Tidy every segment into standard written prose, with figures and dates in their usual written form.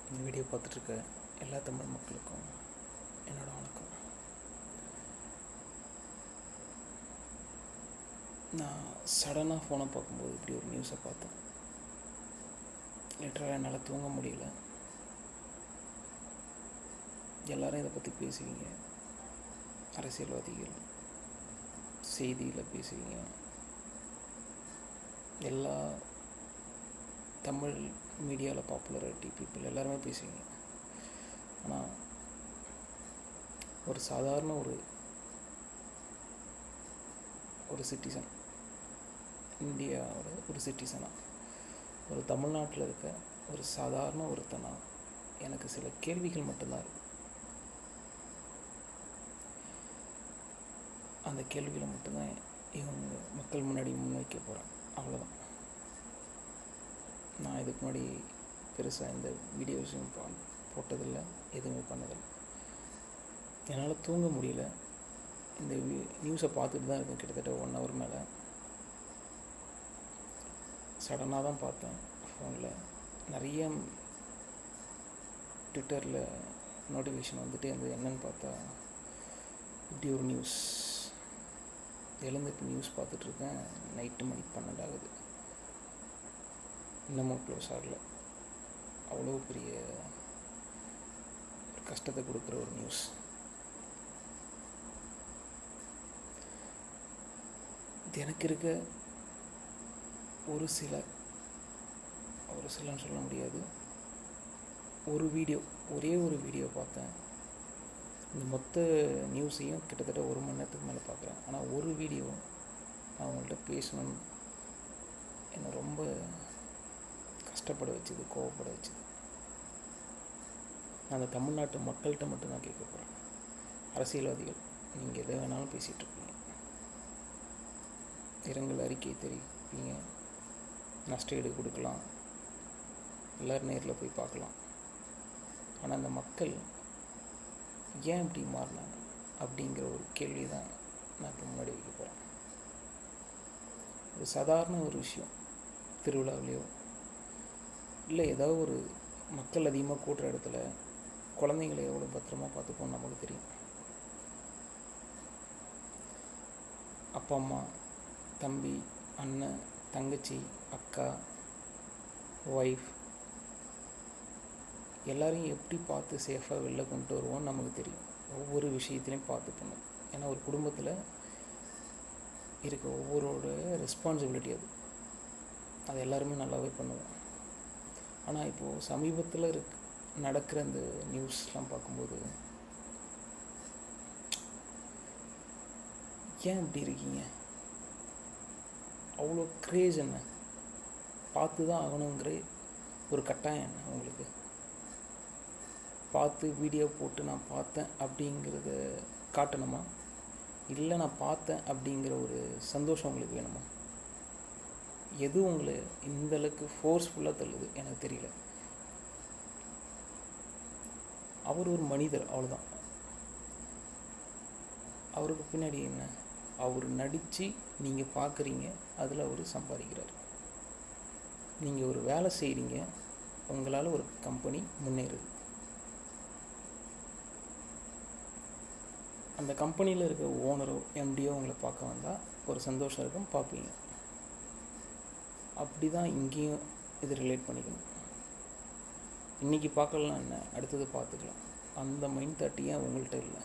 இந்த வீடியோ பார்த்துட்ருக்க எல்லா தமிழ் மக்களுக்கும் என்னோடய வணக்கம். நான் சடனாக ஃபோனை பார்க்கும்போது இப்படி ஒரு நியூஸை பார்த்தேன். லிட்டராக என்னால் தூங்க முடியல. எல்லோரும் இதை பற்றி பேசுவீங்க, அரசியல்வாதிகள் செய்தியில் பேசுவீங்க, எல்லா தமிழ் மீடியாவில் பாப்புலரிட்டி பீப்புள் எல்லாருமே பேசுவீங்க. ஆனால் ஒரு சாதாரண ஒரு சிட்டிசன், இந்தியாவோட ஒரு சிட்டிசனாக, ஒரு தமிழ்நாட்டில் இருக்க ஒரு சாதாரண ஒருத்தனாக எனக்கு சில கேள்விகள் மட்டும்தான் இருக்குது. அந்த கேள்விகளை மட்டும்தான் இவங்க மக்கள் முன்னாடி முன்வைக்க போகிறேன். அவ்வளோதான். நான் இதுக்கு முன்னாடி பெருசாக இந்த வீடியோஸும் போட்டதில்லை, எதுவுமே பண்ணதில்லை. என்னால் தூங்க முடியல. இந்த நியூஸை பார்த்துட்டு தான் இருக்கேன் கிட்டத்தட்ட 1 hour மேலே. சடனாக தான் பார்த்தேன் ஃபோனில். நிறைய ட்விட்டரில் நோட்டிஃபிகேஷன் வந்துட்டு இருந்தது. என்னென்னு பார்த்தா இப்படி ஒரு நியூஸ். எழுந்துட்டு நியூஸ் பார்த்துட்ருக்கேன். நைட்டு மணி 12 ஆகுது. இன்னமும் க்ளோஸ் ஆகலை. அவ்வளோ பெரிய ஒரு கஷ்டத்தை கொடுக்குற ஒரு நியூஸ். இது எனக்கு இருக்க ஒரு சிலன்னு சொல்ல முடியாது. ஒரே ஒரு வீடியோ பார்த்தேன். இந்த மொத்த நியூஸையும் கிட்டத்தட்ட 1 மணி நேரத்துக்கு மேலே பார்க்குறேன். ஆனால் ஒரு வீடியோ நான் அவங்கள்ட்ட பேசணும்னு என்னை ரொம்ப கஷ்டப்பட வச்சுது, கோவப்பட வச்சுது. நான் அந்த தமிழ்நாட்டு மக்கள்கிட்ட மட்டும் நான் கேட்க போகிறேன். அரசியல்வாதிகள், நீங்கள் எதை வேணாலும் பேசிகிட்ருப்பீங்க, இரங்கல் அறிக்கை தெரிவிப்பீங்க, நஷ்டஈடு கொடுக்கலாம், எல்லோரும் நேரில் போய் பார்க்கலாம். ஆனால் அந்த மக்கள் ஏன் இப்படி மாறினாங்க அப்படிங்கிற ஒரு கேள்வி தான் நான் இப்போ முன்னாடி வைக்க போகிறேன். ஒரு சாதாரண ஒரு விஷயம், திருவிழாவிலையோ இல்லை ஏதாவது ஒரு மக்கள் அதிகமாக கூட்டுற இடத்துல குழந்தைங்களை எவ்வளோ பத்திரமா பார்த்துப்போன்னு நமக்கு தெரியும். அப்பா அம்மா, தம்பி, அண்ணன், தங்கச்சி, அக்கா, ஒய்ஃப் எல்லாரையும் எப்படி பார்த்து சேஃபாக வெளில கொண்டு வருவோம்னு நமக்கு தெரியும். ஒவ்வொரு விஷயத்துலையும் பார்த்து பண்ணணும். ஏன்னா ஒரு குடும்பத்தில் இருக்க ஒவ்வொருவோட ரெஸ்பான்சிபிலிட்டி அது எல்லாருமே நல்லாவே பண்ணுவோம். ஆனால் இப்போது சமீபத்தில் நடக்கிற இந்த நியூஸ்லாம் பார்க்கும்போது ஏன் இப்படி இருக்கீங்க, அவ்வளோ க்ரேஸ் என்ன, பார்த்து தான் ஆகணுங்கிற ஒரு கட்டாயம் என்ன உங்களுக்கு? பார்த்து வீடியோ போட்டு நான் பார்த்தேன் அப்படிங்கிறத காட்டணுமா, இல்லை நான் பார்த்தேன் அப்படிங்கிற ஒரு சந்தோஷம் உங்களுக்கு வேணுமா? எது உங்களை இந்தளவுக்கு ஃபோர்ஸ்ஃபுல்லாக தள்ளுது எனக்கு தெரியல. அவர் ஒரு மனிதர், அவ்வளோதான். அவருக்கு பின்னாடி என்ன, அவர் நடித்து நீங்கள் பார்க்குறீங்க, அதில் அவர் சம்பாதிக்கிறார். நீங்கள் ஒரு வேலை செய்கிறீங்க, உங்களால் ஒரு கம்பெனி முன்னேறுது. அந்த கம்பெனியில் இருக்க ஓனரோ எம்டியோ உங்களை பார்க்க வந்தால் ஒரு சந்தோஷம் இருக்கும், பார்ப்பீங்க. அப்படி தான் இங்கேயும் இது ரிலேட் பண்ணிக்கணும். இன்றைக்கி பார்க்கலாம், என்ன அடுத்தது பார்த்துக்கலாம், அந்த மைண்ட் தாட்டியும் உங்கள்கிட்ட இல்லை.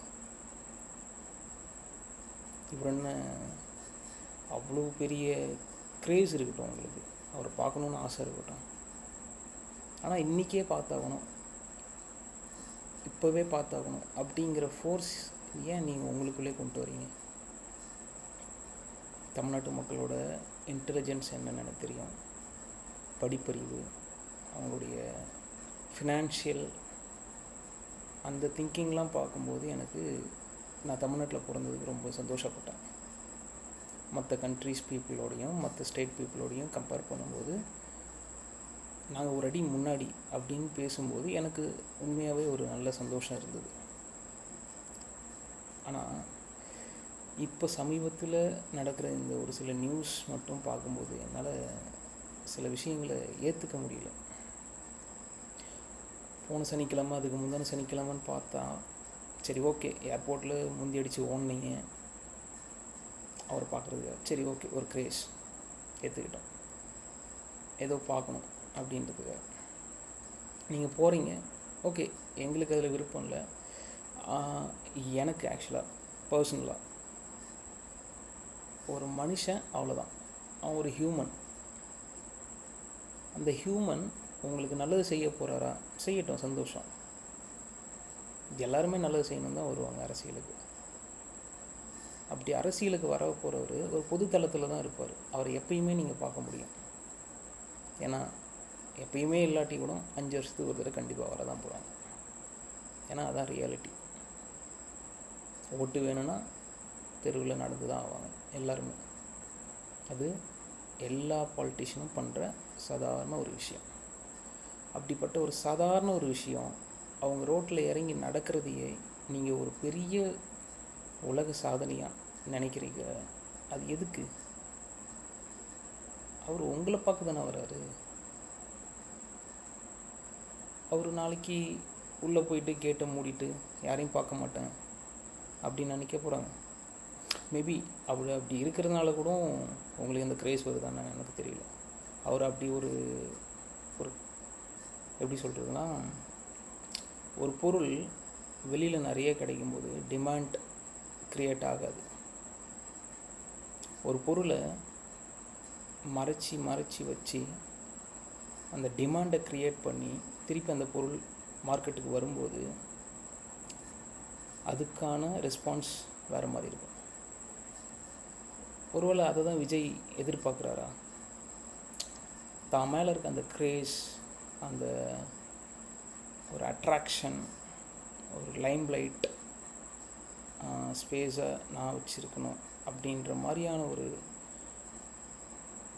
இப்போ என்ன அவ்வளோ பெரிய க்ரேஸ் இருக்கட்டும் உங்களுக்கு, அவரை பார்க்கணுன்னு ஆசை இருக்கட்டும், ஆனால் இன்றைக்கே பார்த்தாகணும், இப்போவே பார்த்தாகணும் அப்படிங்கிற ஃபோர்ஸ் ஏன் நீங்கள் உங்களுக்குள்ளே கொண்டு வரீங்க? தமிழ்நாட்டு மக்களோட இன்டெலிஜென்ஸ் என்னென்னு எனக்கு தெரியும். படிப்பறிவு, அவங்களுடைய ஃபினான்ஷியல் அந்த திங்கிங்லாம் பார்க்கும்போது எனக்கு, நான் தமிழ்நாட்டில் பிறந்ததுக்கு ரொம்ப சந்தோஷப்பட்டேன். மற்ற கண்ட்ரிஸ் பீப்புளோடையும் மற்ற ஸ்டேட் பீப்புளோடையும் கம்பேர் பண்ணும்போது நாங்கள் ஒரு அடி முன்னாடி அப்படின்னு பேசும்போது எனக்கு உண்மையாகவே ஒரு நல்ல சந்தோஷம் இருந்தது. ஆனால் இப்போ சமீபத்தில் நடக்கிற இந்த ஒரு சில நியூஸ் மட்டும் பார்க்கும்போது என்னால் சில விஷயங்களை ஏற்றுக்க முடியல. போன சனிக்கிழமை அதுக்கு முந்தின சனிக்கிழமைன்னு பார்த்தா, சரி ஓகே ஏர்போர்ட்டில் முந்தி அடித்து ஓடுனீங்க அவரை பார்க்குறதுக்கு, சரி ஓகே ஒரு கிரேஸ் ஏற்றுக்கிட்டோம், ஏதோ பார்க்கணும் அப்படின்றதுக்கு நீங்கள் போகிறீங்க. ஓகே, எங்களுக்கு அதில் விருப்பம் இல்லை. எனக்கு ஆக்சுவலாக பர்சனலாக ஒரு மனுஷன் அவ்வளோதான், அவன் ஒரு ஹியூமன். அந்த ஹியூமன் உங்களுக்கு நல்லது செய்ய போகிறாரா, செய்யட்டும், சந்தோஷம். எல்லாருமே நல்லது செய்யணும் தான் வருவாங்க அரசியலுக்கு. அப்படி அரசியலுக்கு வர போகிறவர் ஒரு பொது தளத்தில் தான் இருப்பார். அவரை எப்பயுமே நீங்கள் பார்க்க முடியும். ஏன்னா எப்பயுமே இல்லாட்டி கூட 5 வருஷத்துக்கு ஒரு தடவை கண்டிப்பாக வர தான் போகிறாங்க. ஏன்னா அதான் ரியாலிட்டி. ஓட்டு வேணும்னா தெருவில் நடந்து தான் ஆவாங்க எல்லாருமே. அது எல்லா பாலிட்டிஷியனும் பண்ணுற சாதாரண ஒரு விஷயம். அப்படிப்பட்ட ஒரு சாதாரண ஒரு விஷயம் அவங்க ரோட்டில் இறங்கி நடக்கிறதையே நீங்கள் ஒரு பெரிய உலக சாதனையாக நினைக்கிறீங்க. அது எதுக்கு? அவர் உங்களை பார்க்க தானே வர்றாரு. அவர் நாளைக்கு உள்ளே போயிட்டு கேட்டை மூடிட்டு யாரையும் பார்க்க மாட்டேன் அப்படின்னு நினைக்க போகிறாங்க. மேபி அப்படி இருக்கிறதுனால கூட உங்களுக்கு அந்த கிரேஸ் வருதான்னு எனக்கு தெரியல. அவர் அப்படி ஒரு எப்படி சொல்கிறதுனா, ஒரு பொருள் வெளியில் நிறைய கிடைக்கும்போது டிமாண்ட் க்ரியேட் ஆகாது. ஒரு பொருளை மறைச்சி வச்சு அந்த டிமாண்டை க்ரியேட் பண்ணி திருப்பி அந்த பொருள் மார்க்கெட்டுக்கு வரும்போது அதுக்கான ரெஸ்பான்ஸ் வேறு மாதிரி இருக்கும். ஒருவேளை அதை தான் விஜய் எதிர்பார்க்குறாரா? தான் மேலே இருக்க அந்த கிரேஸ், அந்த ஒரு அட்ராக்ஷன், ஒரு லைம் லைட் ஸ்பேஸை நான் வச்சுருக்கணும் அப்படின்ற மாதிரியான ஒரு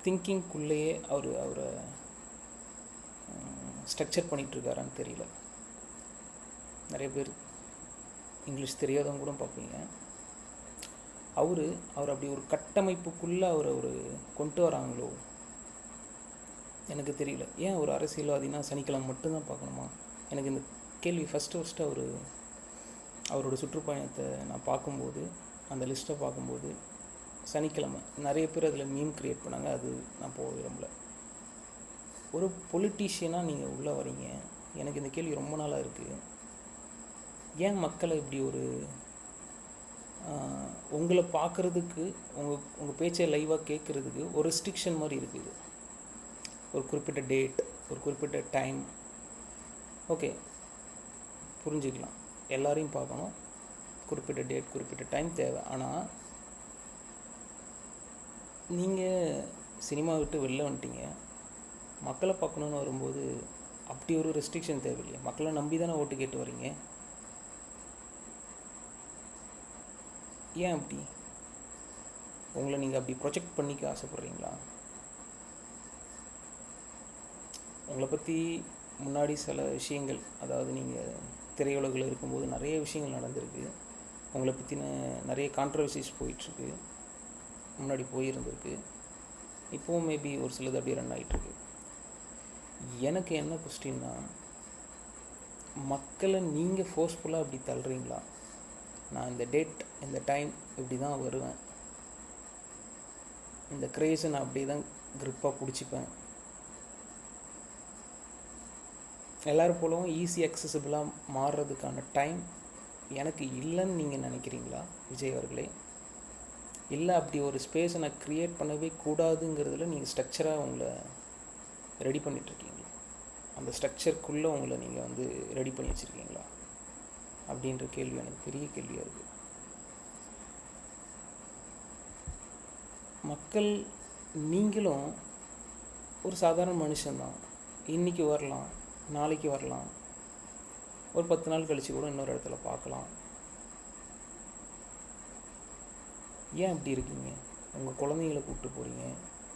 திங்கிங்குள்ளேயே அவரை ஸ்ட்ரக்சர் பண்ணிகிட்ருக்காரான்னு தெரியல. நிறைய பேர் இங்கிலீஷ் தெரியாதவங்க கூட பார்ப்பீங்க. அவர் அப்படி ஒரு கட்டமைப்புக்குள்ளே அவரை கொண்டு வராங்களோ எனக்கு தெரியல. ஏன் ஒரு அரசியல்வாதினா சனிக்கிழமை மட்டும்தான் பார்க்கணுமா? எனக்கு இந்த கேள்வி ஃபஸ்ட்டு அவரோட சுற்றுப்பயணத்தை நான் பார்க்கும்போது, அந்த லிஸ்ட்டை பார்க்கும்போது, சனிக்கிழமை நிறைய பேர் அதில் மீம் க்ரியேட் பண்ணாங்க. அது நான் போக விரும்பல. ஒரு பொலிட்டீஷியனாக நீங்கள் உள்ளே வரீங்க. எனக்கு இந்த கேள்வி ரொம்ப நாளாக இருக்குது. ஏன் மக்களை இப்படி ஒரு உங்களை பார்க்குறதுக்கு, உங்கள் பேச்சை லைவாக கேட்குறதுக்கு ஒரு ரெஸ்ட்ரிக்ஷன் மாதிரி இருக்குது. ஒரு குறிப்பிட்ட டேட், ஒரு குறிப்பிட்ட டைம், ஓகே புரிஞ்சுக்கலாம். எல்லாரையும் பார்க்கணும், குறிப்பிட்ட டேட், குறிப்பிட்ட டைம் தேவை. ஆனால் நீங்கள் சினிமா விட்டு வெளில வந்துட்டீங்க, மக்களை பார்க்கணுன்னு வரும்போது அப்படி ஒரு ரெஸ்ட்ரிக்ஷன் தேவையில்லையே. மக்களை நம்பி தானே ஓட்டு கேட்டு வரீங்க. ஏன் அப்படி உங்களை நீங்கள் அப்படி ப்ரொஜெக்ட் பண்ணிக்க ஆசைப்பட்றீங்களா? உங்களை பற்றி முன்னாடி சில விஷயங்கள், அதாவது நீங்கள் திரையுலகில் இருக்கும்போது நிறைய விஷயங்கள் நடந்திருக்கு. உங்களை பற்றின நிறைய கான்ட்ரவர்சிஸ் போயிட்டுருக்கு, முன்னாடி போயிருந்திருக்கு. இப்போவும் மேபி ஒரு சிலது அப்படியே ரன் ஆகிட்டுருக்கு. எனக்கு என்ன கொஸ்டின்னா, மக்களை நீங்கள் ஃபோர்ஸ்ஃபுல்லாக அப்படி தள்ளுறீங்களா? நான் இந்த டேட், இந்த டைம் இப்படி தான் வருவேன், இந்த கிரேஸை நான் அப்படியே தான் க்ரிப்பாக பிடிச்சிப்பேன், எல்லோரும் போலவும் ஈஸி அக்சசிபிளாக மாறுறதுக்கான டைம் எனக்கு இல்லைன்னு நீங்கள் நினைக்கிறீங்களா விஜய் அவர்களே? இல்லை அப்படி ஒரு ஸ்பேஸை நான் க்ரியேட் பண்ணவே கூடாதுங்கிறதுல நீங்கள் ஸ்ட்ரக்சராக உங்களை ரெடி பண்ணிகிட்ருக்கீங்களா? அந்த ஸ்ட்ரக்சருக்குள்ளே உங்களை நீங்கள் ரெடி பண்ணி வச்சுருக்கீங்களா அப்படின்ற கேள்வி எனக்கு பெரிய கேள்வியாக இருக்குது. மக்கள், நீங்களும் ஒரு சாதாரண மனுஷன்தான். இன்றைக்கி வரலாம், நாளைக்கு வரலாம், ஒரு 10 நாள் கழித்து கூட இன்னொரு இடத்துல பார்க்கலாம். ஏன் அப்படி இருக்கீங்க? உங்கள் குழந்தைங்களை கூப்பிட்டு போகிறீங்க,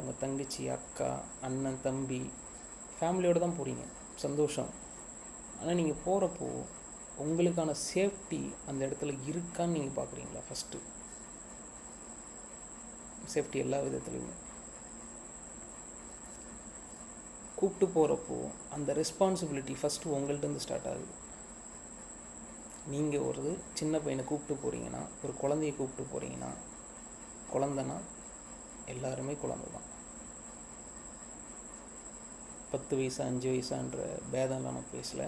உங்கள் தங்கச்சி, அக்கா, அண்ணன், தம்பி, ஃபேமிலியோடு தான் போகிறீங்க, சந்தோஷம். ஆனால் நீங்கள் போகிறப்போ உங்களுக்கான சேஃப்டி அந்த இடத்துல இருக்கான்னு நீங்கள் பார்க்குறீங்களா? ஃபஸ்ட்டு சேஃப்டி எல்லா விதத்துலையுமே. கூப்பிட்டு போகிறப்போ அந்த ரெஸ்பான்சிபிலிட்டி ஃபஸ்ட்டு உங்கள்கிட்டருந்து ஸ்டார்ட் ஆகுது. நீங்கள் ஒரு சின்ன பையனை கூப்பிட்டு போகிறீங்கன்னா, ஒரு குழந்தைய கூப்பிட்டு போகிறீங்கன்னா, குழந்தைனா எல்லாருமே குழந்தை தான். 10 வயசா 5 வயசான்ற பேதம்லாம் நான் பேசல.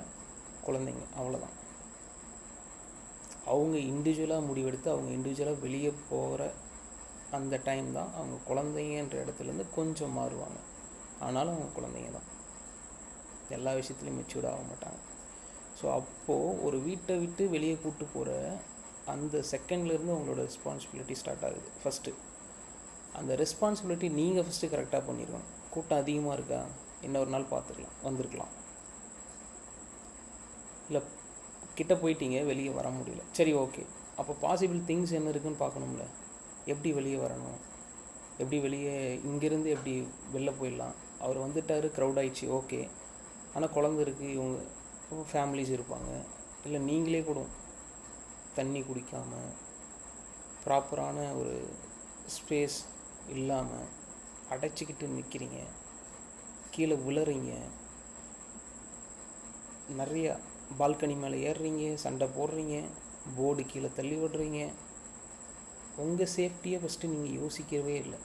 குழந்தைங்க அவ்வளோதான். அவங்க இண்டிவிஜுவலாக முடிவெடுத்து அவங்க இண்டிவிஜுவலாக வெளியே போகிற அந்த டைம் தான் அவங்க குழந்தைங்கன்ற இடத்துலேருந்து கொஞ்சம் மாறுவாங்க. ஆனாலும் அவங்க குழந்தைங்க தான். எல்லா விஷயத்துலையும் மெச்சூர்ட் ஆக மாட்டாங்க. ஸோ அப்போது ஒரு வீட்டை விட்டு வெளியே கூப்பிட்டு போகிற அந்த செகண்ட்லேருந்து உங்களோட ரெஸ்பான்சிபிலிட்டி ஸ்டார்ட் ஆகுது. ஃபஸ்ட்டு அந்த ரெஸ்பான்சிபிலிட்டி நீங்கள் ஃபஸ்ட்டு கரெக்டாக பண்ணிடுவோம். கூட்டம் அதிகமாக இருக்கா, இன்னொரு நாள் பார்த்துக்கலாம், வந்திருக்கலாம். இல்லை கிட்ட போயிட்டீங்க, வெளியே வர முடியல, சரி ஓகே, அப்போ பாசிபிள் திங்ஸ் என்ன இருக்குதுன்னு பார்க்கணும்ல. எப்படி வெளியே வரணும், எப்படி வெளியே இங்கேருந்து எப்படி வெளில போயிடலாம். அவர் வந்துட்டார், க்ரௌட் ஆகிடுச்சு, ஓகே. ஆனால் குழந்தை இருக்குது, இவங்க ஃபேமிலிஸ் இருப்பாங்க. இல்லை நீங்களே கூட தண்ணி குடிக்காமல் ப்ராப்பரான ஒரு ஸ்பேஸ் இல்லாமல் அடைச்சிக்கிட்டு நிற்கிறீங்க, கீழே விழுறீங்க, நிறையா பால்கனி மேலே ஏறுறீங்க, சண்டை போடுறீங்க, போர்டு கீழே தள்ளி விடுறீங்க. உங்கள் சேஃப்டியை ஃபஸ்ட்டு நீங்கள் யோசிக்கவே இல்லை.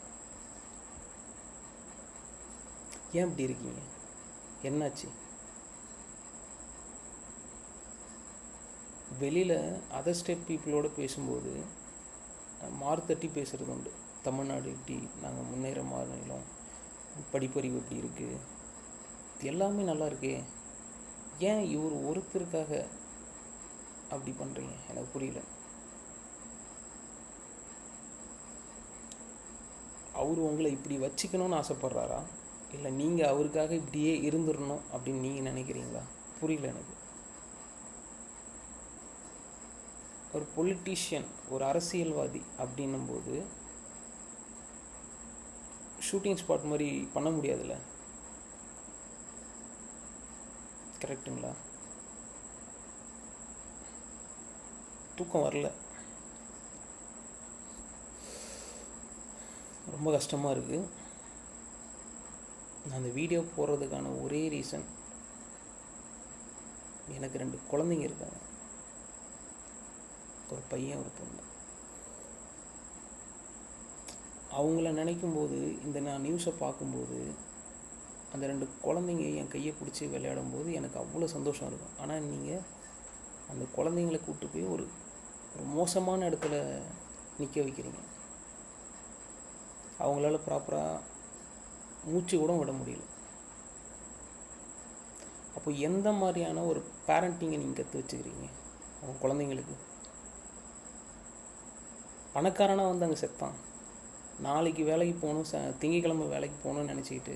ஏன் இப்படி இருக்கீங்க, என்னாச்சு? வெளியில் அதர் ஸ்டேட் பீப்புளோடு பேசும்போது மார்த்தட்டி பேசுகிறது உண்டு. தமிழ்நாடு இப்படி, நாங்கள் முன்னேற மாநிலம், படிப்பறிவு எப்படி இருக்குது, எல்லாமே நல்லா இருக்கே, ஏன் இவர் ஒருத்தருக்காக அப்படி பண்ணுறீங்க, எனக்கு புரியல. அவர் உங்களை இப்படி வச்சுக்கணும்னு ஆசைப்பட்றாரா, இல்லை நீங்கள் அவருக்காக இப்படியே இருந்துடணும் அப்படின்னு நீங்கள் நினைக்கிறீங்களா? புரியல எனக்கு. ஒரு பொலிட்டீஷியன், ஒரு அரசியல்வாதி அப்படின்னும்போது ஷூட்டிங் ஸ்பாட் மாதிரி பண்ண முடியாதுல்ல, கரெக்டுங்களா? தூக்கம் வரல, ரொம்ப கஷ்டமாக இருக்குது. நான் அந்த வீடியோ போடுறதுக்கான ஒரே ரீசன், எனக்கு 2 குழந்தைங்க இருக்காங்க, ஒரு பையன் ஒரு பொண்ணு. அவங்கள நினைக்கும்போது, இந்த நான் நியூஸை பார்க்கும்போது, அந்த 2 குழந்தைங்க என் கையை பிடிச்சி விளையாடும்போது எனக்கு அவ்வளோ சந்தோஷம் இருக்கும். ஆனால் நீங்கள் அந்த குழந்தைங்கள கூப்பிட்டு போய் ஒரு மோசமான இடத்துல நிற்க வைக்கிறீங்க. அவங்களால ப்ராப்பராக மூச்சு கூட விட முடியல. அப்போ எந்த மாதிரியான ஒரு பேரண்டிங்கை நீங்கள் கற்று வச்சுக்கிறீங்க அவங்க குழந்தைங்களுக்கு? பணக்காரனாக வந்து அங்கே செத்தான், நாளைக்கு வேலைக்கு போகணும், திங்கக்கிழமை வேலைக்கு போகணும்னு நினச்சிக்கிட்டு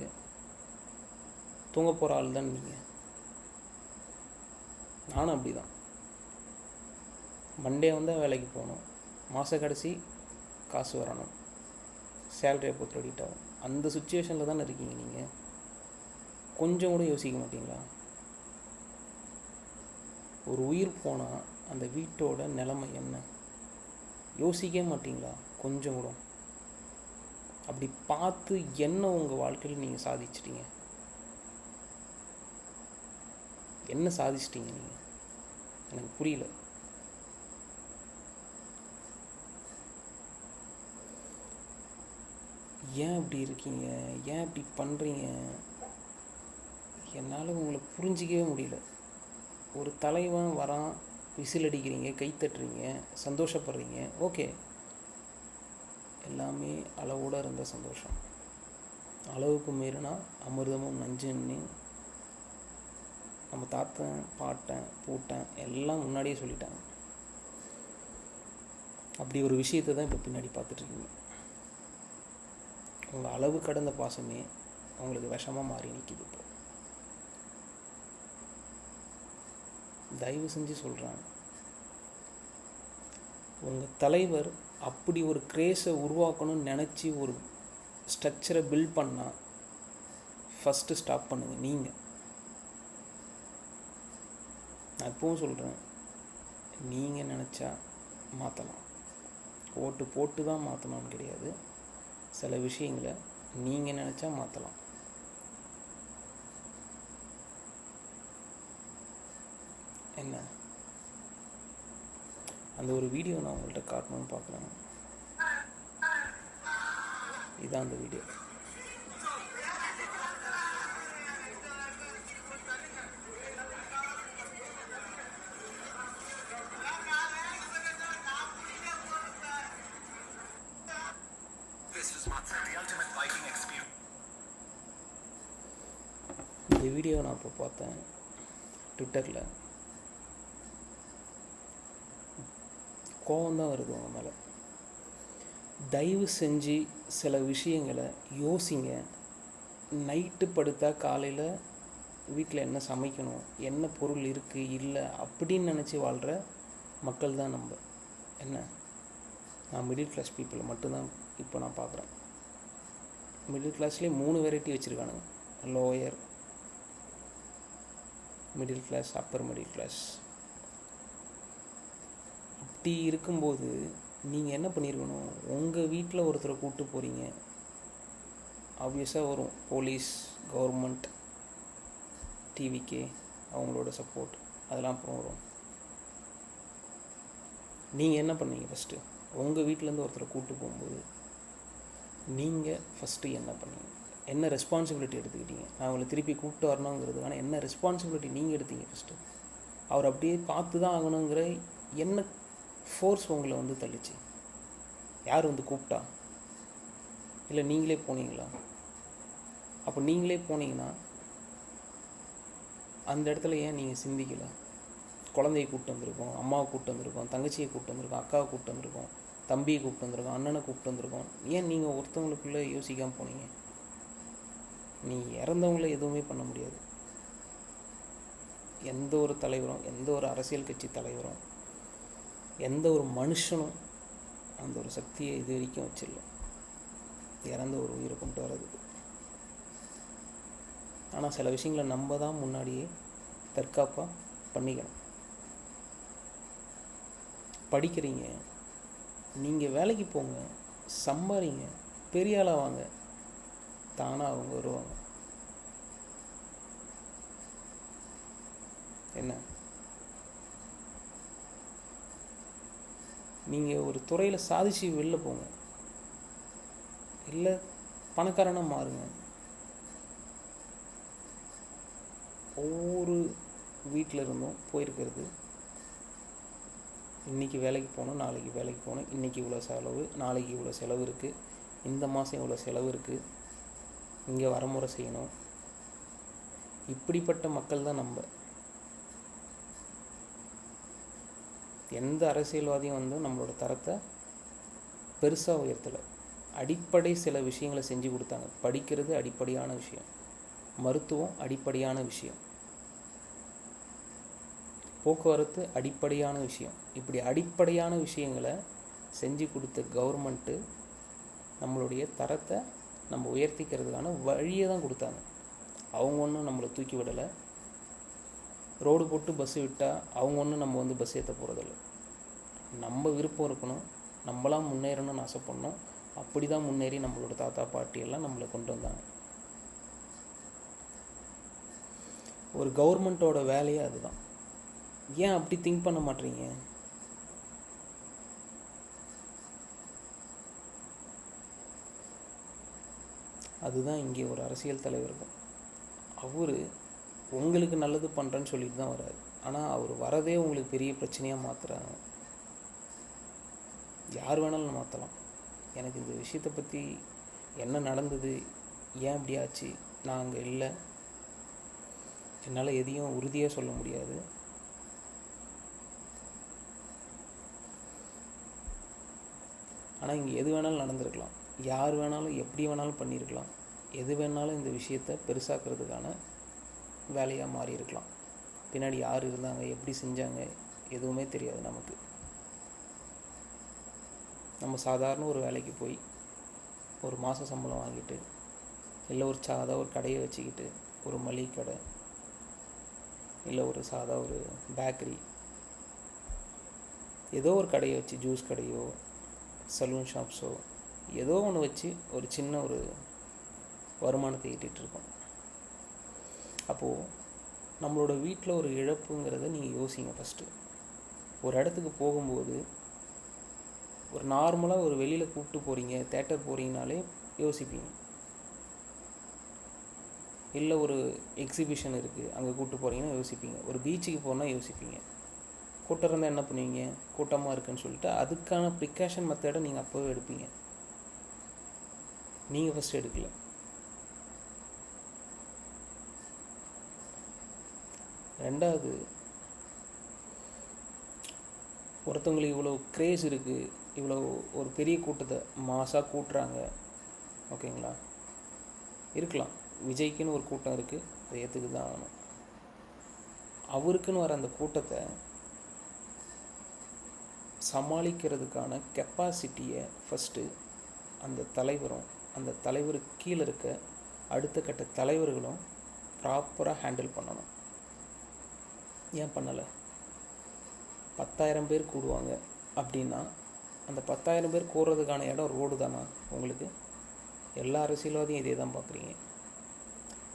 தூங்க போகிற ஆள் தான் நீங்கள். நானும் அப்படி தான். மண்டே வந்தால் வேலைக்கு போகணும், மாத கடைசி காசு வரணும், சேலரி அப்போ க்ரெடிட் ஆகும். அந்த சுச்சுவேஷனில் தானே இருக்கீங்க நீங்கள். கொஞ்சம் கூட யோசிக்க மாட்டீங்களா? ஒரு உயிர் போனால் அந்த வீட்டோட நிலைமை என்ன யோசிக்கவே மாட்டிங்களா கொஞ்சம் கூட? அப்படி பார்த்து என்ன உங்கள் வாழ்க்கையில் நீங்கள் சாதிச்சிட்டீங்க? என்ன சாதிச்சிட்டீங்க நீங்கள்? எனக்கு புரியல. ஏன் இப்படி இருக்கீங்க, ஏன் இப்படி பண்ணுறீங்க? என்னால் உங்களை புரிஞ்சிக்கவே முடியல. ஒரு தலைவன் வரான், விசில் அடிக்கிறீங்க, கை தட்டுறீங்க, சந்தோஷப்படுறீங்க, ஓகே, எல்லாமே அளவோடு இருந்த சந்தோஷம். அளவுக்கு மீறினா அமிர்தமும் நஞ்சுன்னு நம்ம தாத்தன் பாட்டன் பூட்டன் எல்லாம் முன்னாடியே சொல்லிட்டாங்க. அப்படி ஒரு விஷயத்தை தான் இப்போ பின்னாடி பார்த்துட்ருக்கீங்க. உங்கள் அளவு கடந்த பாசமே உங்களுக்கு விஷமாக மாறி நிற்கிது. இப்போ தயவு செஞ்சு சொல்கிறாங்க, உங்கள் தலைவர் அப்படி ஒரு கிரேஸை உருவாக்கணும்னு நினச்சி ஒரு ஸ்ட்ரக்சரை பில்ட் பண்ணால் ஃபஸ்ட்டு ஸ்டாப் பண்ணுங்கள் நீங்கள். நான் இப்போவும் சொல்கிறேன், நீங்கள் நினச்சா மாற்றலாம். ஓட்டு போட்டு தான் மாற்றணும்னு கிடையாது. சில விஷயங்களை நீங்கள் நினச்சா மாற்றலாம். என்ன அந்த ஒரு வீடியோ நான் உங்கள்கிட்ட காட்டணும்னு பார்க்குறேன். இதுதான் அந்த வீடியோ. இந்த வீடியோ நான் இப்போ பார்த்தேன் ட்விட்டரில். கோவம்தான் வருது உங்கள் மேலே. தயவு செஞ்சு சில விஷயங்களை யோசிங்க. நைட்டு படுத்தா காலையில் வீட்டில் என்ன சமைக்கணும், என்ன பொருள் இருக்குது இல்லை அப்படின்னு நினச்சி வாழ்கிற மக்கள் தான் நம்ம. என்ன, நான் மிடில் கிளாஸ் பீப்புளை மட்டும்தான் இப்போ நான் பார்க்குறேன். மிடில் கிளாஸ்லேயே 3 வெரைட்டி வச்சுருக்கானுங்க. Lower, middle class, upper middle class. அப்படி இருக்கும்போது நீங்கள் என்ன பண்ணியிருக்கணும், உங்கள் வீட்டில் ஒருத்தரை கூப்பிட்டு போகிறீங்க, ஆப்வியஸாக வரும் போலீஸ், கவர்மெண்ட், டிவிகே அவங்களோட சப்போர்ட், அதெல்லாம் அப்புறம் வரும். நீங்கள் என்ன பண்ணீங்க ஃபஸ்ட்டு? உங்கள் வீட்டிலேருந்து ஒருத்தரை கூப்பிட்டு போகும்போது நீங்கள் ஃபஸ்ட்டு என்ன பண்ணீங்க? என்ன ரெஸ்பான்சிபிலிட்டி எடுத்துக்கிட்டீங்க? நான் அவங்களை திருப்பி கூப்பிட்டு வரணுங்கிறதுக்கான என்ன ரெஸ்பான்சிபிலிட்டி நீங்கள் எடுத்தீங்க ஃபஸ்ட்டு? அவர் அப்படியே பார்த்து தான் ஆகணுங்கிற என்ன ஃபோர்ஸ் உங்களை வந்து தள்ளிச்சு? யார் வந்து கூப்பிட்டா? இல்லை நீங்களே போனீங்களா? அப்போ நீங்களே போனீங்கன்னா அந்த இடத்துல ஏன் நீங்கள் சிந்திக்கலை? குழந்தையை கூப்பிட்டு வந்திருக்கோம், அம்மாவை கூப்பிட்டு வந்திருக்கோம், தங்கச்சியை கூப்பிட்டு வந்திருக்கோம், அக்காவை கூப்பிட்டு வந்திருக்கோம், தம்பியை கூப்பிட்டு வந்திருக்கோம், அண்ணனை கூப்பிட்டு வந்திருக்கோம். ஏன் நீங்கள் ஒருத்தவங்களுக்குள்ளே யோசிக்காமல் போனீங்க? நீ இறந்தவங்கள எதுவுமே பண்ண முடியாது. எந்த ஒரு தலைவரும், எந்த ஒரு அரசியல் கட்சி தலைவரும், எந்த ஒரு மனுஷனும் அந்த ஒரு சக்தியை இது வரைக்கும் வச்சிடல, இறந்த ஒரு உயிரை கொண்டு வர்றதுக்கு. ஆனால் சில விஷயங்களை நம்ம தான் முன்னாடியே தற்காப்பாக பண்ணிக்கணும். படிக்கிறீங்க, நீங்கள் வேலைக்கு போங்க, சம்பாதிங்க, பெரிய ஆளாக வாங்க, தானாக அவங்க வருவாங்க. என்ன, நீங்கள் ஒரு துறையில் சாதிச்சு வெளில போங்க, இல்லை பணக்காரனாக மாறுங்க. ஒவ்வொரு வீட்டில் இருந்தும் போயிருக்கிறது, இன்றைக்கி வேலைக்கு போகணும், நாளைக்கு வேலைக்கு போகணும், இன்றைக்கி இவ்வளோ செலவு, நாளைக்கு இவ்வளோ செலவு இருக்குது, இந்த மாதம் இவ்வளோ செலவு இருக்குது, இங்கே வரமுறை செய்யணும். இப்படிப்பட்ட மக்கள் தான் நம்ம. எந்த அரசியல்வாதியும் வந்து நம்மளோட தரத்தை பெருசாக உயர்த்தலை. அடிப்படை சில விஷயங்களை செஞ்சு கொடுத்தாங்க. படிக்கிறது அடிப்படையான விஷயம், மருத்துவம் அடிப்படையான விஷயம், போக்குவரத்து அடிப்படையான விஷயம். இப்படி அடிப்படையான விஷயங்களை செஞ்சு கொடுத்த கவர்மெண்ட்டு நம்மளுடைய தரத்தை நம்ம உயர்த்திக்கிறதுக்கான வழியை தான் கொடுத்தாங்க. அவங்க ஒன்றும் நம்மளை தூக்கி விடலை. ரோடு போட்டு பஸ்ஸு விட்டால் அவங்க ஒன்றும் நம்ம வந்து பஸ் ஏற்ற போகிறதில்ல. நம்ம விருப்பம் இருக்கணும், நம்மளாம் முன்னேறணும்னு ஆசைப்படணும். அப்படி தான் முன்னேறி நம்மளோட தாத்தா பாட்டியெல்லாம் நம்மளை கொண்டு வந்தாங்க. ஒரு கவர்மெண்ட்டோட வேலையே அதுதான். ஏன் அப்படி திங்க் பண்ண மாட்டீங்க? அதுதான் இங்கே ஒரு அரசியல் தலைவருக்கும். அவர் உங்களுக்கு நல்லது பண்ணுறேன்னு சொல்லிட்டு தான் வர்றாரு. ஆனால் அவர் வரதே உங்களுக்கு பெரிய பிரச்சனையாக மாற்றுறாங்க. யார் வேணாலும் மாற்றலாம். எனக்கு இந்த விஷயத்தை பற்றி என்ன நடந்தது, ஏன் இப்படி ஆச்சு, நான் அங்கே இல்லை, என்னால் எதையும் உறுதியாக சொல்ல முடியாது. ஆனால் இங்கே எது வேணாலும் நடந்திருக்கலாம், யார் வேணாலும் எப்படி வேணாலும் பண்ணியிருக்கலாம், எது வேணாலும் இந்த விஷயத்தை பெருசாக்கிறதுக்கான வேலையாக மாறி இருக்கலாம். பின்னாடி யார் இருந்தாங்க, எப்படி செஞ்சாங்க, எதுவுமே தெரியாது நமக்கு. நம்ம சாதாரண ஒரு வேலைக்கு போய் ஒரு மாத சம்பளம் வாங்கிட்டு, இல்லை ஒரு சாதா ஒரு கடையை வச்சுக்கிட்டு, ஒரு மளிகை கடை, இல்லை ஒரு சாதா ஒரு பேக்கரி, ஏதோ ஒரு கடையை வச்சு, ஜூஸ் கடையோ சலூன் ஷாப்ஸோ ஏதோ ஒன்று வச்சு ஒரு சின்ன ஒரு வருமானத்தை ஈட்டிகிட்டு இருக்கோம். அப்போது நம்மளோட வீட்டில் ஒரு இழப்புங்கிறத நீங்கள் யோசிங்க. ஃபஸ்ட்டு ஒரு இடத்துக்கு போகும்போது ஒரு நார்மலாக ஒரு வெளியில் கூப்பிட்டு போகிறீங்க, தேட்டர் போகிறீங்கனாலே யோசிப்பீங்க. இல்லை ஒரு எக்ஸிபிஷன் இருக்குது அங்கே கூப்பிட்டு போகிறீங்கன்னா யோசிப்பீங்க. ஒரு பீச்சுக்கு போனால் யோசிப்பீங்க. கூட்டம் இருந்தால் என்ன பண்ணுவீங்க? கூட்டமாக இருக்குன்னு சொல்லிட்டு அதுக்கான ப்ரிகாஷன் மெத்தடை நீங்கள் அப்போவே எடுப்பீங்க. நீங்கள் ஃபஸ்ட்டு எடுக்கல. ரெண்டாவது, ஒருத்தவங்களுக்கு இவ்வளோ க்ரேஸ் இருக்குது, இவ்வளோ ஒரு பெரிய கூட்டத்தை மாசாக கூட்டுறாங்க, ஓகேங்களா? இருக்கலாம், விஜய்க்குன்னு ஒரு கூட்டம் இருக்குது, அதை ஏற்றுக்கு தான் ஆகணும். அவருக்குன்னு வர அந்த கூட்டத்தை சமாளிக்கிறதுக்கான கெப்பாசிட்டியை ஃபஸ்ட்டு அந்த தலைவரும் அந்த தலைவருக்கு கீழே இருக்க அடுத்த கட்ட தலைவர்களும் ப்ராப்பராக ஹேண்டில் பண்ணணும். ஏன் பண்ணலை? 10,000 பேர் கூடுவாங்க அப்படின்னா அந்த 10,000 பேர் கூடுறதுக்கான இடம் ரோடு தானா? உங்களுக்கு எல்லா அரசியல்வாதியும் இதே தான் பார்க்குறீங்க.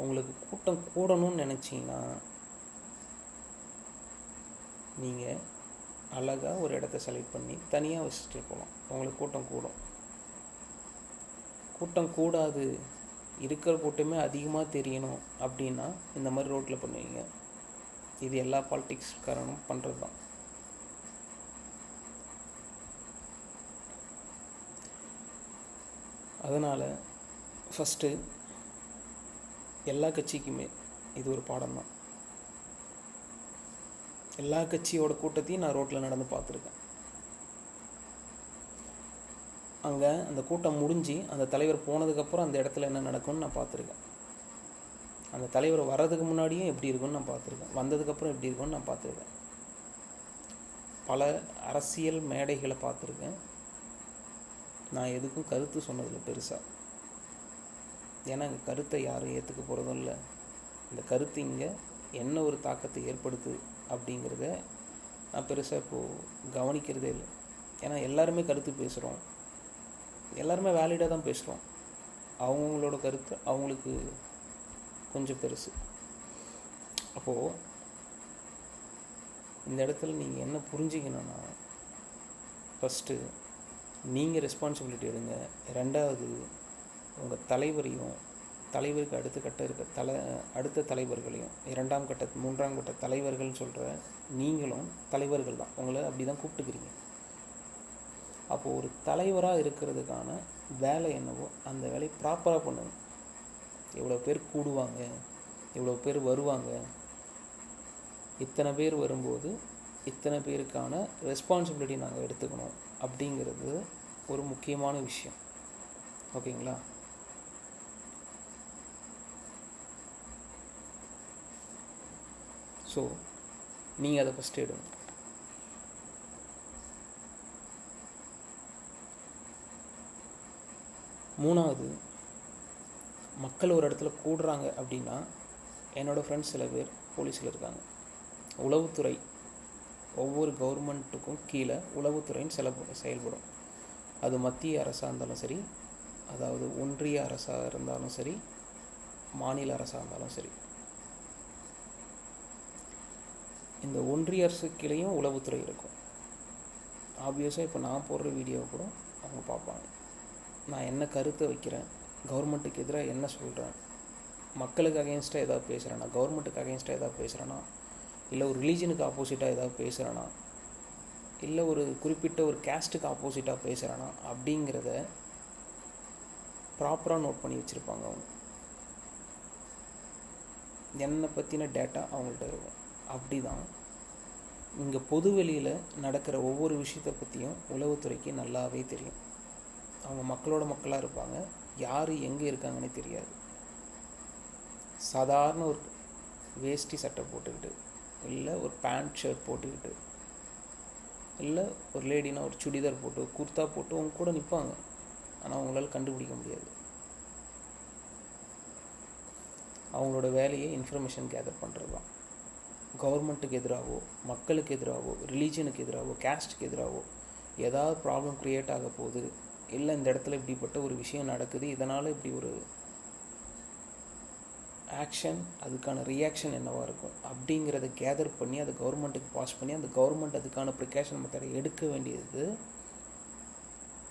உங்களுக்கு கூட்டம் கூடணும்னு நினச்சிங்கன்னா நீங்கள் அழகாக ஒரு இடத்த செலக்ட் பண்ணி தனியாக வச்சுட்டு போகலாம். உங்களுக்கு கூட்டம் கூடும். கூட்டம் கூடாது, இருக்கிற கூட்டமே அதிகமாக தெரியணும் அப்படின்னா இந்த மாதிரி ரோட்டில் பண்ணுவீங்க. இது எல்லா பாலிட்டிக்ஸ்காரனும் பண்ணுறது தான். அதனால் ஃபஸ்ட்டு எல்லா கட்சிக்குமே இது ஒரு பாடம் தான். எல்லா கட்சியோட கூட்டத்தையும் நான் ரோட்டில் நடந்து பார்த்துருக்கேன். அங்கே அந்த கூட்டம் முடிஞ்சு அந்த தலைவர் போனதுக்கப்புறம் அந்த இடத்துல என்ன நடக்கும்னு நான் பார்த்துருக்கேன். அந்த தலைவர் வர்றதுக்கு முன்னாடியும் எப்படி இருக்குன்னு நான் பார்த்துருக்கேன், வந்ததுக்கப்புறம் எப்படி இருக்குன்னு நான் பார்த்துருக்கேன். பல அரசியல் மேடைகளை பார்த்துருக்கேன். நான் எதுக்கும் கருத்து சொன்னதில்லை பெருசாக. ஏன்னா எங்கள் கருத்தை யாரும் ஏற்றுக்க போகிறதும் இல்லை. இந்த கருத்து இங்கே என்ன ஒரு தாக்கத்தை ஏற்படுத்துது அப்படிங்கிறத நான் பெருசாக இப்போது கவனிக்கிறதே இல்லை. ஏன்னா எல்லாருமே கருத்து பேசுகிறோம், எல்லாருமே வேலிடாக தான் பேசுகிறோம். அவங்களோட கருத்து அவங்களுக்கு கொஞ்சம் பெருசு. அப்போது இந்த இடத்துல நீங்கள் என்ன புரிஞ்சிக்கணுன்னா, ஃபஸ்ட்டு நீங்கள் ரெஸ்பான்சிபிலிட்டி எடுங்க. ரெண்டாவது, உங்கள் தலைவரையும் தலைவருக்கு அடுத்த கட்ட இருக்க அடுத்த தலைவர்களையும் 2ஆம் கட்ட 3ஆம் கட்ட தலைவர்கள்னு சொல்கிற நீங்களும் தலைவர்கள் தான், உங்களை அப்படி தான் கூப்பிட்டுக்கிறீங்க. அப்போது ஒரு தலைவராக இருக்கிறதுக்கான வேலை என்னவோ அந்த வேலையை ப்ராப்பராக பண்ணுங்க. எவ்வளோ பேர் கூடுவாங்க, எவ்வளோ பேர் வருவாங்க, இத்தனை பேர் வரும்போது இத்தனை பேருக்கான ரெஸ்பான்சிபிலிட்டி நாங்கள் எடுத்துக்கணும் அப்படிங்கிறது ஒரு முக்கியமான விஷயம். ஓகேங்களா? ஸோ நீங்கள் அதை ஃபஸ்ட்டு எடுங்க. மூணாவது, மக்கள் ஒரு இடத்துல கூடுறாங்க அப்படின்னா, என்னோடய ஃப்ரெண்ட்ஸ் சில பேர் போலீஸில் இருக்காங்க. உளவுத்துறை ஒவ்வொரு கவர்மெண்ட்டுக்கும் கீழே உளவுத்துறைன்னு செயல்படும். அது மத்திய அரசாக இருந்தாலும் சரி, அதாவது ஒன்றிய அரசாக இருந்தாலும் சரி, மாநில அரசாக இருந்தாலும் சரி. இந்த ஒன்றிய அரசுக்கிலையும் உளவுத்துறை இருக்கும். ஆப்வியஸாக இப்போ நான் போடுற வீடியோவை கூட அவங்க பார்ப்பாங்க. நான் என்ன கருத்தை வைக்கிறேன், கவர்மெண்ட்டுக்கு எதிராக என்ன சொல்கிறேன், மக்களுக்கு அகெயின்ஸ்டாக ஏதாவது பேசுகிறேன்னா, கவர்மெண்ட்டுக்கு அகெயின்ஸ்டாக ஏதாவது பேசுகிறேன்னா, இல்லை ஒரு ரிலீஜனுக்கு ஆப்போசிட்டாக ஏதாவது பேசுகிறேன்னா, இல்லை ஒரு குறிப்பிட்ட ஒரு கேஸ்ட்டுக்கு ஆப்போசிட்டாக பேசுகிறேன்னா அப்படிங்கிறத ப்ராப்பராக நோட் பண்ணி வச்சுருப்பாங்க. அவங்க என்னை பற்றின டேட்டா அவங்கள்ட்ட இருக்கும். அப்படி தான் இங்கே பொதுவெளியில் நடக்கிற ஒவ்வொரு விஷயத்தை பற்றியும் உளவுத்துறைக்கு நல்லாவே தெரியும். அவங்க மக்களோட மக்களாக இருப்பாங்க, யார் எங்கே இருக்காங்கன்னே தெரியாது. சாதாரண ஒரு வேஷ்டி சட்டை போட்டுக்கிட்டு, இல்லை ஒரு பேண்ட் ஷர்ட் போட்டுக்கிட்டு, இல்லை ஒரு லேடினா ஒரு சுடிதார் போட்டு குர்த்தா போட்டு அவங்க கூட நிற்பாங்க. ஆனால் அவங்களால கண்டுபிடிக்க முடியாது. அவங்களோட வேலையை இன்ஃபர்மேஷன் கேதர் பண்ணுறது தான். கவர்மெண்ட்டுக்கு எதிராகவோ, மக்களுக்கு எதிராகவோ, ரிலீஜனுக்கு எதிராகவோ, கேஸ்ட்டுக்கு எதிராகவோ ஏதாவது ப்ராப்ளம் க்ரியேட் ஆக போகுது, இல்லை இந்த இடத்துல இப்படிப்பட்ட ஒரு விஷயம் நடக்குது, இதனால் இப்படி ஒரு ஆக்ஷன், அதுக்கான ரியாக்ஷன் என்னவாக இருக்கும் அப்படிங்கிறத கேதர் பண்ணி அதை கவர்மெண்ட்டுக்கு பாஸ் பண்ணி அந்த கவர்மெண்ட் அதுக்கான ப்ரிகாஷன் மெத்தடை எடுக்க வேண்டியது,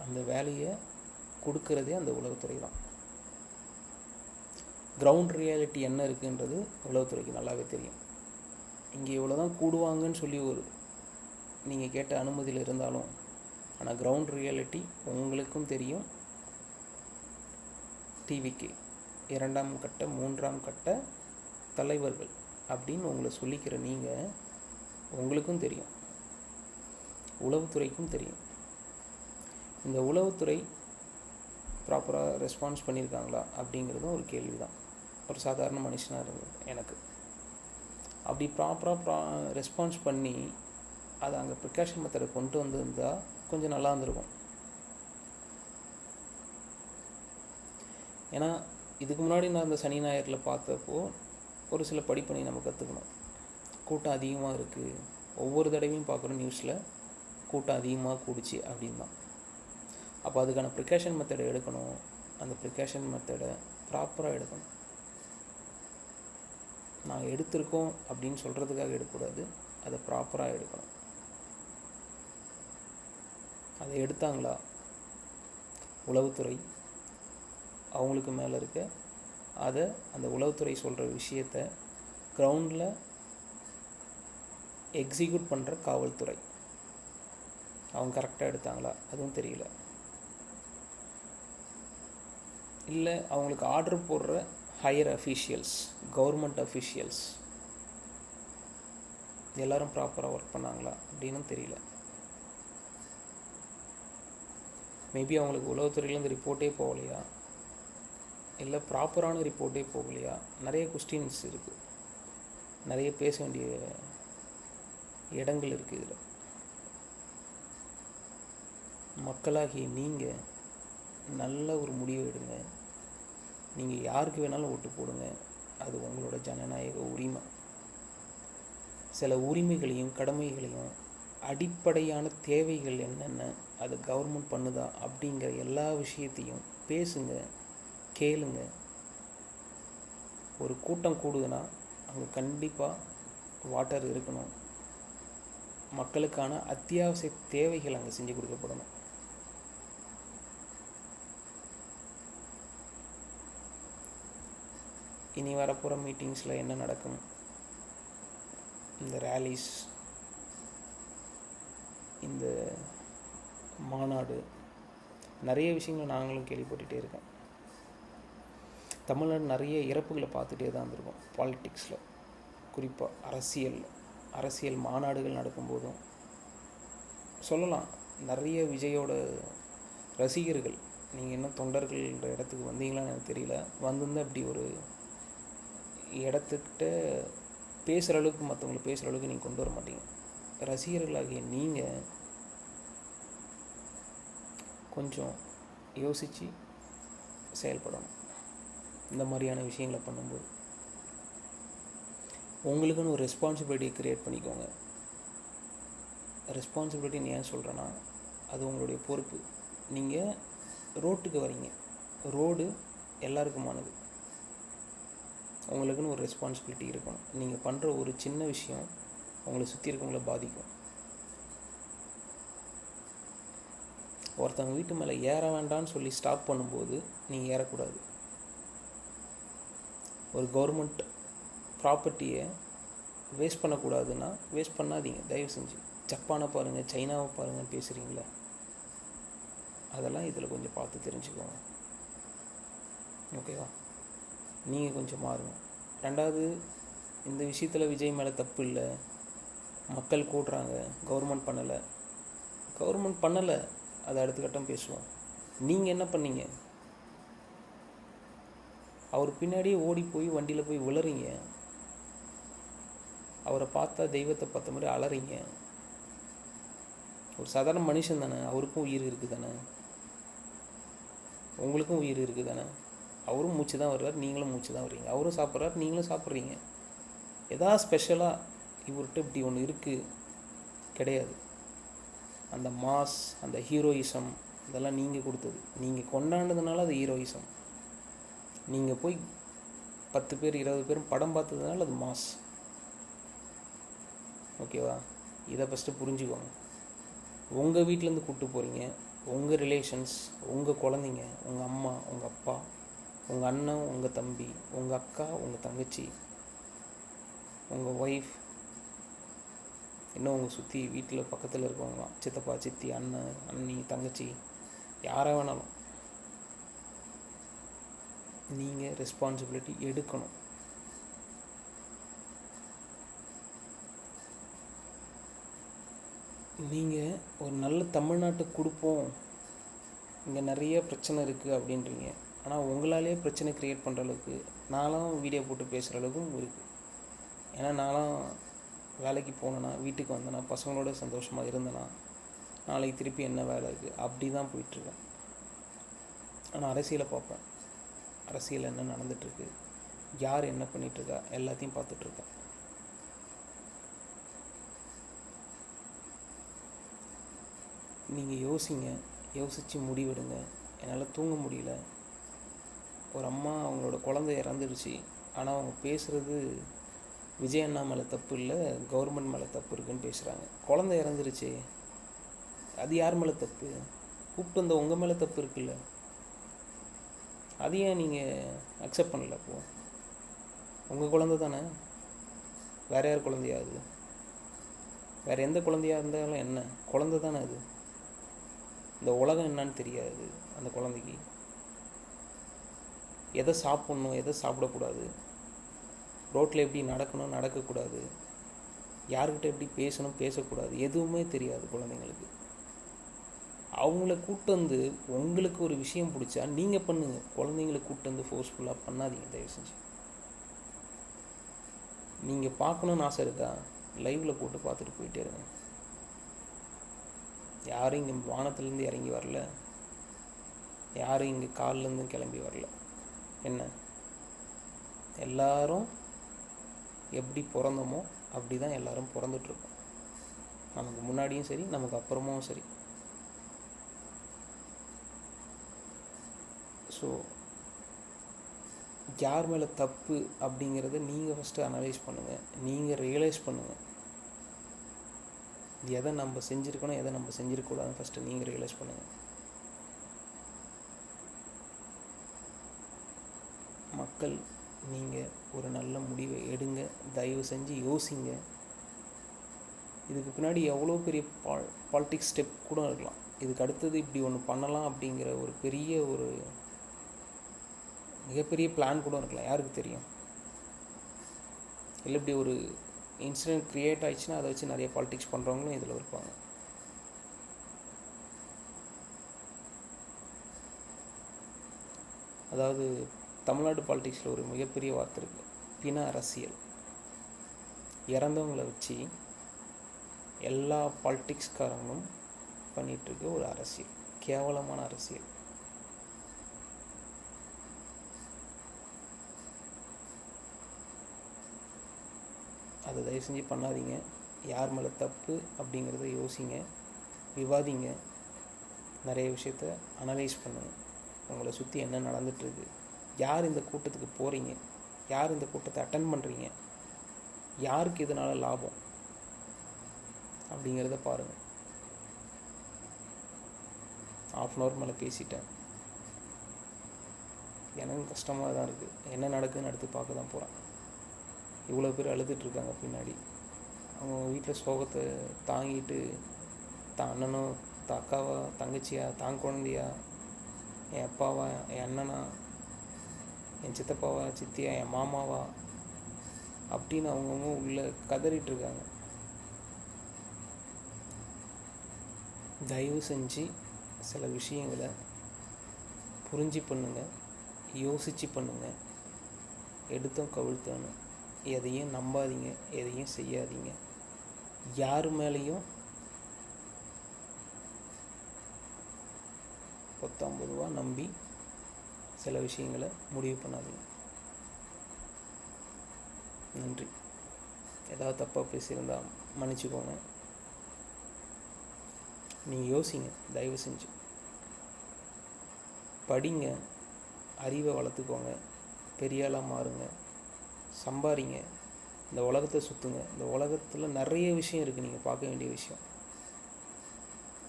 அந்த வேலையை கொடுக்கறதே அந்த உளவுத்துறை தான். கிரவுண்ட் ரியாலிட்டி என்ன இருக்குன்றது உளவுத்துறைக்கு நல்லாவே தெரியும். இங்கே இவ்வளோ தான் கூடுவாங்கன்னு சொல்லி நீங்கள் கேட்ட அனுமதியில் இருந்தாலும், ஆனால் கிரவுண்ட் ரியாலிட்டி உங்களுக்கும் தெரியும், டிவிக்கு 2ஆம் கட்ட 3ஆம் கட்ட தலைவர்கள் அப்படின்னு உங்களை சொல்லிக்கிற நீங்கள், உங்களுக்கும் தெரியும், உளவுத்துறைக்கும் தெரியும். இந்த உளவுத்துறை ப்ராப்பராக ரெஸ்பான்ஸ் பண்ணியிருக்காங்களா அப்படிங்கிறதும் ஒரு கேள்வி தான். ஒரு சாதாரண மனுஷனாக இருந்தது எனக்கு. அப்படி ப்ராப்பராக ரெஸ்பான்ஸ் பண்ணி அதை அங்கே ப்ரிகாஷன் மெத்தடை கொண்டு வந்திருந்தால் கொஞ்சம் நல்லா இருந்திருக்கும். ஏன்னா இதுக்கு முன்னாடி நான் இந்த சனி ஞாயிறில் பார்த்தப்போ ஒரு சில படிப்பணி நம்ம கற்றுக்கணும். கூட்டம் அதிகமாக இருக்குது, ஒவ்வொரு தடவையும் பார்க்குற நியூஸில் கூட்டம் அதிகமாக கூடிச்சு அப்படின்னு தான். அப்போ அதுக்கான ப்ரிகாஷன் மெத்தடை எடுக்கணும். அந்த ப்ரிகாஷன் மெத்தடை ப்ராப்பராக எடுக்கணும். நாங்கள் எடுத்திருக்கோம் அப்படின்னு சொல்கிறதுக்காக எடுக்கக்கூடாது, அதை ப்ராப்பராக எடுக்கணும். அதை எடுத்தாங்களா உளவுத்துறை, அவங்களுக்கு மேலே இருக்க அதை அந்த உளவுத்துறை சொல்கிற விஷயத்த கிரவுண்டில் எக்ஸிக்யூட் பண்ணுற காவல்துறை அவங்க கரெக்டாக எடுத்தாங்களா அதுவும் தெரியல. இல்லை அவங்களுக்கு ஆர்டர் போடுற ஹையர் அஃபீஷியல்ஸ், கவர்மெண்ட் அஃபீஷியல்ஸ் எல்லோரும் ப்ராப்பராக ஒர்க் பண்ணாங்களா அப்படின்னும் தெரியல. மேபி அவங்களுக்கு உளவுத்துறையிலேருந்து ரிப்போர்ட்டே போகலையா, இல்லை ப்ராப்பரான ரிப்போர்ட்டே போகலையா, நிறைய கொஸ்டின்ஸ் இருக்குது, நிறைய பேச வேண்டிய இடங்கள் இருக்குது. இதில் மக்களாகிய நீங்கள் நல்ல ஒரு முடிவு எடுங்க. நீங்கள் யாருக்கு வேணாலும் ஓட்டு போடுங்க, அது உங்களோட ஜனநாயக உரிமை. சில உரிமைகளையும் கடமைகளையும் அடிப்படையான தேவைகள் என்னென்ன அதை கவர்மெண்ட் பண்ணுதா அப்படிங்கிற எல்லா விஷயத்தையும் பேசுங்க, கேளுங்க. ஒரு கூட்டம் கூடுதுன்னா அங்கே கண்டிப்பாக வாட்டர் இருக்கணும். மக்களுக்கான அத்தியாவசிய தேவைகள் அங்கே செஞ்சு கொடுக்கப்படணும். இனி வரப்போகிற மீட்டிங்ஸில் என்ன நடக்கும், இந்த ரேலிஸ், இந்த மாநாடு, நிறைய விஷயங்களை நாங்களும் கேள்விப்பட்டுகிட்டே இருக்கேன். தமிழ்நாடு நிறைய இறப்புகளை பார்த்துட்டே தான் இருந்திருக்கோம். பாலிட்டிக்ஸில் குறிப்பாக அரசியல் மாநாடுகள் நடக்கும்போதும் சொல்லலாம், நிறைய விஜயோட ரசிகர்கள், நீங்கள் இன்னும் தொண்டர்கள்ன்ற இடத்துக்கு வந்தீங்களான்னு எனக்கு தெரியல, வந்திருந்தால் அப்படி ஒரு இடத்துக்கிட்ட பேசுகிற அளவுக்கு, மற்றவங்களை பேசுகிற அளவுக்கு நீங்கள் கொண்டு வர மாட்டீங்க. ரசிகர்களாகிய நீங்கள் கொஞ்சம் யோசித்து செயல்படணும். இந்த மாதிரியான விஷயங்களை பண்ணும்போது உங்களுக்குன்னு ஒரு ரெஸ்பான்சிபிலிட்டியை க்ரியேட் பண்ணிக்கோங்க. ரெஸ்பான்சிபிலிட்டின்னு ஏன் சொல்கிறேன்னா, அது உங்களுடைய பொறுப்பு. நீங்கள் ரோட்டுக்கு வரீங்க, ரோடு எல்லாருக்குமானது. உங்களுக்குன்னு ஒரு ரெஸ்பான்சிபிலிட்டி இருக்கணும். நீங்கள் பண்ணுற ஒரு சின்ன விஷயம் உங்களை சுற்றி இருக்கவங்கள பாதிக்கும். ஒருத்தவங்க வீட்டு மேலே ஏற வேண்டான்னு சொல்லி ஸ்டாப் பண்ணும்போது நீங்கள் ஏறக்கூடாது. ஒரு கவர்மெண்ட் ப்ராப்பர்ட்டியை வேஸ்ட் பண்ணக்கூடாதுன்னா வேஸ்ட் பண்ணாதீங்க தயவு செஞ்சு. ஜப்பானை பாருங்கள், சைனாவை பாருங்கள் பேசுகிறீங்களே, அதெல்லாம் இதில் கொஞ்சம் பார்த்து தெரிஞ்சுக்கோங்க. ஓகேவா? நீங்கள் கொஞ்சம் மாறுங்க. ரெண்டாவது, இந்த விஷயத்தில் விஜய் மேலே தப்பு இல்லை, மக்கள் கூடுறாங்க, கவர்மெண்ட் பண்ணலை, அதை அடுத்த கட்டம் பேசுவோம். நீங்கள் என்ன பண்ணீங்க? அவர் பின்னாடியே ஓடி போய் வண்டியில் போய் விளறீங்க, அவரை பார்த்தா தெய்வத்தை பார்த்த மாதிரி அலறீங்க. ஒரு சாதாரண மனுஷன் தானே, அவருக்கும் உயிர் இருக்குது தானே, உங்களுக்கும் உயிர் இருக்குது தானே. அவரும் மூச்சு தான் வருவார், நீங்களும் மூச்சு தான் வர்றீங்க. அவரும் சாப்பிட்றாரு, நீங்களும் சாப்பிட்றீங்க. எதாவது ஸ்பெஷலாக இவர்கிட்ட இப்படி ஒன்று இருக்குது கிடையாது. அந்த மாஸ், அந்த ஹீரோயிசம், இதெல்லாம் நீங்கள் கொடுத்தது, நீங்கள் கொண்டாடுனதுனால அது ஹீரோயிசம். நீங்கள் போய் 10 பேர் 20 பேரும் படம் பார்த்ததுனால அது மாஸ். ஓகேவா? இதை ஃபஸ்ட்டு புரிஞ்சுக்கோங்க. உங்கள் வீட்டிலேருந்து கூப்பிட்டு போகிறீங்க, உங்கள் ரிலேஷன்ஸ், உங்கள் குழந்தைங்க, உங்கள் அம்மா, உங்கள் அப்பா, உங்கள் அண்ணன், உங்கள் தம்பி, உங்கள் அக்கா, உங்கள் தங்கச்சி, உங்கள் ஒய்ஃப், இன்னும் உங்கள் சுற்றி வீட்டில் பக்கத்தில் இருக்கவங்க, சித்தப்பா, சித்தி, அண்ணன், அண்ணி, தங்கச்சி, யாராக வேணாலும் நீங்கள் ரெஸ்பான்சிபிலிட்டி எடுக்கணும். நீங்கள் ஒரு நல்ல தமிழ்நாட்டுக்கு கொடுப்போம், இங்கே நிறைய பிரச்சனை இருக்குது அப்படின்றீங்க. ஆனால் உங்களாலே பிரச்சனை க்ரியேட் பண்ணுற அளவுக்கு நான்லாம் வீடியோ போட்டு பேசுகிற அளவுக்கும் இருக்குது. ஏன்னா நான்லாம் வேலைக்கு போனேன்னா, வீட்டுக்கு வந்தேன்னா, பசங்களோட சந்தோஷமாக இருந்தேன்னா, நாளைக்கு திருப்பி என்ன வேலை இருக்குது அப்படி தான் போயிட்டுருக்கேன். ஆனால் அரசியலை பார்ப்பேன், அரசியல் என்ன நடந்துகிட்ருக்கு, யார் என்ன பண்ணிகிட்ருக்கா, எல்லாத்தையும் பார்த்துட்ருக்கேன். நீங்கள் யோசிங்க, யோசித்து முடிவெடுங்க. என்னால் தூங்க முடியல. ஒரு அம்மா அவங்களோட குழந்தை இறந்துடுச்சு, ஆனால் அவங்க பேசுகிறது விஜய் அண்ணா மேலே தப்பு இல்லை, கவர்மெண்ட் மேலே தப்பு இருக்குதுன்னு பேசுகிறாங்க. குழந்தை இறந்துருச்சு, அது யார் மேலே தப்பு? கூப்பிட்டு வந்த உங்கள் மேலே தப்பு இருக்குல்ல, அது ஏன் நீங்கள் அக்செப்ட் பண்ணல? அப்போது உங்கள் குழந்தை தானே, வேறு யார் குழந்தையா? அது வேறு எந்த குழந்தையாக இருந்தாலும் என்ன, குழந்தை தானே அது. இந்த உலகம் என்னான்னு தெரியாது அந்த குழந்தைக்கு. எதை சாப்பிட்ணும், எதை சாப்பிடக்கூடாது, ரோட்டில் எப்படி நடக்கணும், நடக்கக்கூடாது, யார்கிட்ட எப்படி பேசணும், பேசக்கூடாது, எதுவுமே தெரியாது குழந்தைங்களுக்கு. அவங்கள கூப்பிட்டு வந்து உங்களுக்கு ஒரு விஷயம் பிடிச்சா நீங்கள் பண்ணுங்கள். குழந்தைங்களை கூப்பிட்டு வந்து ஃபோர்ஸ்ஃபுல்லாக பண்ணாதீங்க தயவு செஞ்சு. நீங்கள் பார்க்கணுன்னு ஆசை இருக்கா, லைவில் போட்டு பார்த்துட்டு போயிட்டே இருங்க. யாரும் இங்கே வானத்துலேருந்து இறங்கி வரல, யாரும் இங்கே கால்லேருந்து கிளம்பி வரல. என்ன, எல்லாரும் எப்படி பிறந்தோமோ அப்படி தான் எல்லோரும் பிறந்துட்ருக்கோம். நமக்கு முன்னாடியும் சரி, நமக்கு அப்புறமும் சரி. ஸோ யார் மேலே தப்பு அப்படிங்கிறத நீங்கள் ஃபஸ்ட்டு அனலைஸ் பண்ணுங்கள், நீங்கள் ரியலைஸ் பண்ணுங்கள். எதை நம்ம செஞ்சுருக்கணும், எதை நம்ம செஞ்சிருக்கக்கூடாதுன்னு ஃபஸ்ட்டு நீங்கள் ரியலைஸ் பண்ணுங்கள். மக்கள், நீங்கள் ஒரு நல்ல முடிவை எடுங்க, தயவு செஞ்சு யோசிங்க. இதுக்கு பின்னாடி எவ்வளோ பெரிய பாலிட்டிக்ஸ் ஸ்டெப் கூட இருக்கலாம். இதுக்கு அடுத்தது இப்படி ஒன்று பண்ணலாம் அப்படிங்கிற ஒரு பெரிய ஒரு மிகப்பெரிய பிளான் கூட இருக்கலாம், யாருக்கு தெரியும். இல்லை இப்படி ஒரு இன்சிடென்ட் க்ரியேட் ஆகிடுச்சுன்னா அதை வச்சு நிறைய பாலிட்டிக்ஸ் பண்ணுறவங்களும் இதில் இருப்பாங்க. அதாவது தமிழ்நாடு பாலிட்டிக்ஸில் ஒரு மிகப்பெரிய வார்த்தை இருக்குது, பிண அரசியல். இறந்தவங்களை வச்சு எல்லா பாலிட்டிக்ஸ்காரங்களும் பண்ணிகிட்ருக்க ஒரு அரசியல், கேவலமான அரசியல். அதை தயவு செஞ்சு பண்ணாதீங்க. யார் மேலே தப்பு அப்படிங்கிறத யோசிங்க, விவாதிங்க, நிறைய விஷயத்த அனலைஸ் பண்ணுங்கள். உங்களை சுற்றி என்ன நடந்துகிட்ருக்கு, யார் இந்த கூட்டத்துக்கு போகிறீங்க, யார் இந்த கூட்டத்தை அட்டன் பண்ணுறீங்க, யாருக்கு இதனால் லாபம் அப்படிங்கிறத பாருங்கள். 1/2 hour மேலே பேசிட்டேன். எனக்கும் கஷ்டமாக தான் இருக்குது. என்ன நடக்குதுன்னு அடுத்து பார்க்க தான் போகிறேன். இவ்வளோ பேர் அழுதுட்ருக்காங்க பின்னாடி. அவங்க வீட்டில் சோகத்தை தாங்கிட்டு தான் அண்ணனோ, தான் அக்காவா, தங்கச்சியா, தான் குழந்தையா, என் அப்பாவா, என் அண்ணனா, என் சித்தப்பாவா, சித்தியா, என் மாமாவா அப்படின்னு அவங்கவுங்க உள்ளே கதறிட்டுருக்காங்க. தயவு செஞ்சு சில விஷயங்களை புரிஞ்சு பண்ணுங்கள், யோசித்து பண்ணுங்கள். எடுத்தோம் கவிழ்த்தோன்னு எதையும் நம்பாதீங்க, எதையும் செய்யாதீங்க. யார் மேலேயும் 19 நம்பி சில விஷயங்களை முடிவு பண்ணாதீங்க. நன்றி. ஏதாவது தப்பாக பேசியிருந்தால் மன்னிச்சுக்கோங்க. நீங்கள் யோசிங்க, தயவு செஞ்சு படிங்க, அறிவை வளர்த்துக்கோங்க, பெரியாளாக மாறுங்க. சம்பாதிங்க, இந்த உலகத்தை சுற்றுங்க. இந்த உலகத்தில் நிறைய விஷயம் இருக்குது நீங்கள் பார்க்க வேண்டிய விஷயம்.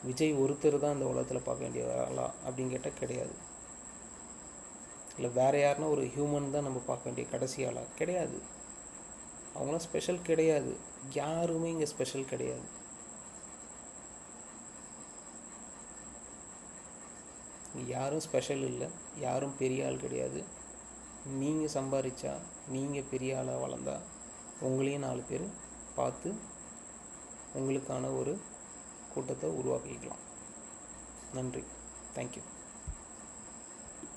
விஜய் ஒருத்தர் தான் இந்த உலகத்தில் பார்க்க வேண்டிய ஆளா அப்படின்னு கேட்டால் கிடையாது. இல்லை வேறு யாருன்னா ஒரு ஹியூமன் தான் நம்ம பார்க்க வேண்டிய கடைசி ஆளா? கிடையாது. அவங்களாம் ஸ்பெஷல் கிடையாது. யாருமே இங்கே ஸ்பெஷல் கிடையாது. யாரும் ஸ்பெஷல் இல்லை, யாரும் பெரிய ஆள் கிடையாது. நீங்கள் சம்பாதிச்சா, நீங்கள் பெரிய ஆளாக வளர்ந்தா உங்களையும் 4 பேர் பார்த்து உங்களுக்கான ஒரு கூட்டத்தை உருவாக்கிக்கலாம். நன்றி. தேங்க்யூ.